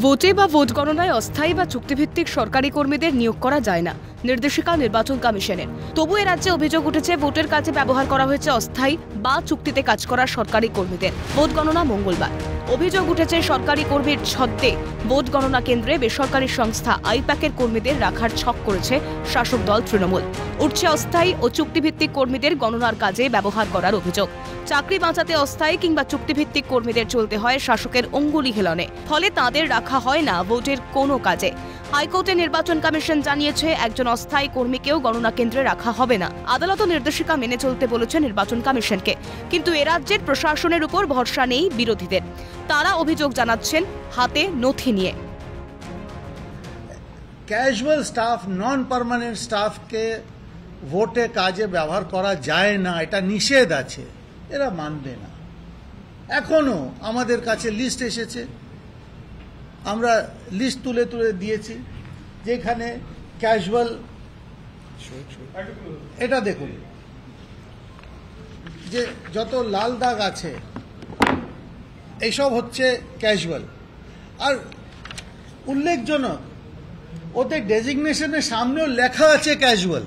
ভোটে বা ভোট গণনায় অস্থায়ী বা চুক্তিভিত্তিক সরকারি কর্মীদের নিয়োগ করা যায় না, নির্দেশিকা নির্বাচন কমিশনের। তবু এ রাজ্যে অভিযোগ উঠেছে ভোটের কাজে ব্যবহার করা হয়েছে অস্থায়ী বা চুক্তিতে কাজ করা সরকারি কর্মীদের। ভোট গণনা মঙ্গলবার। অভিযোগ উঠেছে সরকারি কর্মীর ছদ্মে ভোট গণনা কেন্দ্রে বেসরকারি সংস্থা আইপ্যাকের কর্মীদের রাখার ছক করেছে শাসক দল তৃণমূল। উঠছে অস্থায়ী ও চুক্তিভিত্তিক কর্মীদের গণনার কাজে ব্যবহার করার অভিযোগ। চাকরি বাঁচাতে অস্থায়ী কিংবা চুক্তিভিত্তিক কর্মীদের চলতে হয় শাসকের অঙ্গুলি হেলনে, ফলে তাঁদের রাখা হয় না ভোটের কোনো কাজে। হাইকোর্টে নির্বাচন কমিশন জানিয়েছে একজন অস্থায়ী কর্মীকেও গণনা কেন্দ্রে রাখা হবে না। আদালত নির্দেশিকা মেনে চলতে বলেছে নির্বাচন কমিশনকে। কিন্তু এ রাজ্যের প্রশাসনের উপর ভরসা নেই বিরোধীদের। তারা অভিযোগ জানাচ্ছেন হাতে নথি নিয়ে। ক্যাজুয়াল স্টাফ, নন পার্মানেন্ট স্টাফকে ভোটে কাজে ব্যবহার করা যায় না, এটা নিষেধ আছে। এরা মানবে না। এখনো আমাদের কাছে লিস্ট এসেছে, আমরা লিস্ট তুলে তুলে দিয়েছি, যেখানে ক্যাজুয়াল, এটা দেখুন, যে যত লাল দাগ আছে এইসব হচ্ছে ক্যাজুয়াল। আর উল্লেখজনক, ওদের ডেজিগনেশনের সামনেও লেখা আছে ক্যাজুয়াল।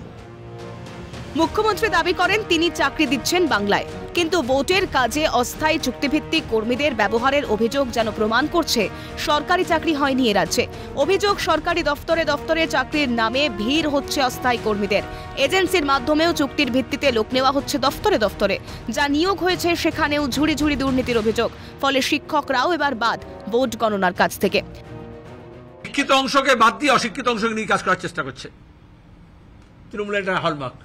মুখ্যমন্ত্রী দাবি করেন তিনি চাকরি দিচ্ছেন বাংলায়, কিন্তু ভোটের কাজে অস্থায়ী চুক্তিভিত্তিক কর্মীদের ব্যবহারের অভিযোগ যেন প্রমাণ করছে সরকারি চাকরি হয়নি এ রাজ্যে। অভিযোগ সরকারি দফতরে দফতরে চাকরির নামে ভিড় হচ্ছে অস্থায়ী কর্মীদের। এজেন্সির মাধ্যমেও চুক্তির ভিত্তিতে লোক নেওয়া হচ্ছে দফতরে দফতরে। যা নিয়োগ হয়েছে সেখানেও ঝুড়ি ঝুড়ি দুর্নীতির অভিযোগ। ফলে শিক্ষকরাও এবার বাদ ভোট গণনার কাজ থেকে। শিক্ষিত অংশকে বাদ দিয়ে অশিক্ষিত অংশকে নিয়ে কাজ করার চেষ্টা করছে তৃণমূলের একটা হলমার্ক।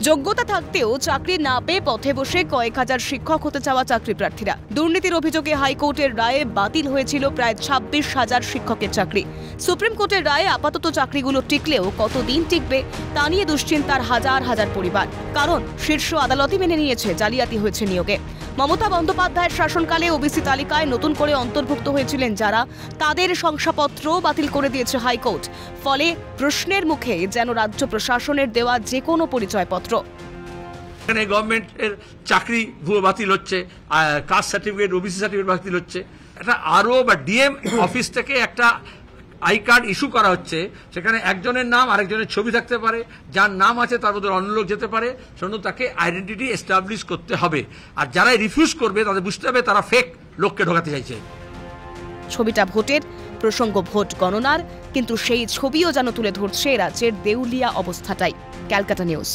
যোগ্যতা থাকতেও চাকরি না পেয়ে পথে বসে কয়েক হাজার শিক্ষক হতে চাওয়া চাকরি প্রার্থীরা। দুর্নীতির অভিযোগে হাইকোর্টের রায়ে বাতিল হয়েছিল প্রায় 26,000 শিক্ষকের চাকরি। সুপ্রিম কোর্টের রায়ে আপাতত চাকরিগুলো টিকলেও কতদিন টিকবে তা নিয়ে দুশ্চিন্তার হাজার হাজার পরিবার। কারণ শীর্ষ আদালতই মেনে নিয়েছে জালিয়াতি হয়েছে নিয়োগে। মমতা বন্দ্যোপাধ্যায়ের শাসনকালে ওবিসি তালিকায় নতুন করে অন্তর্ভুক্ত হয়েছিলেন যারা, তাদের শংসাপত্র বাতিল করে দিয়েছে হাইকোর্ট। ফলে প্রশ্নের মুখে যেন রাজ্য প্রশাসনের দেওয়া যে কোনো পরিচয়পত্র। এখানে গভর্নমেন্টের চাকরি ভুয়ো বাতিল হচ্ছে, কাস্ট সার্টিফিকেট, ওবিসি সার্টিফিকেট বাতিল হচ্ছে। একটা আরও বা ডিএম অফিস থেকে একটা আই কার্ড ইস্যু করা হচ্ছে, সেখানে একজনের নাম আরেকজনের ছবি থাকতে পারে, যার নাম আছে তার মধ্যে অন্য লোক যেতে পারে। সেজন্য তাকে আইডেন্টিটি এস্টাবলিশ করতে হবে। আর যারা রিফিউজ করবে তাদের বুঝতে হবে তারা ফেক লোককে ঢোকাতে চাইছে। ছবিটা ভোটের, প্রসঙ্গ ভোট গণনার, কিন্তু সেই ছবিও যেন তুলে ধরছে রাজ্যের দেউলিয়া অবস্থাটাই। ক্যালকাটা নিউজ।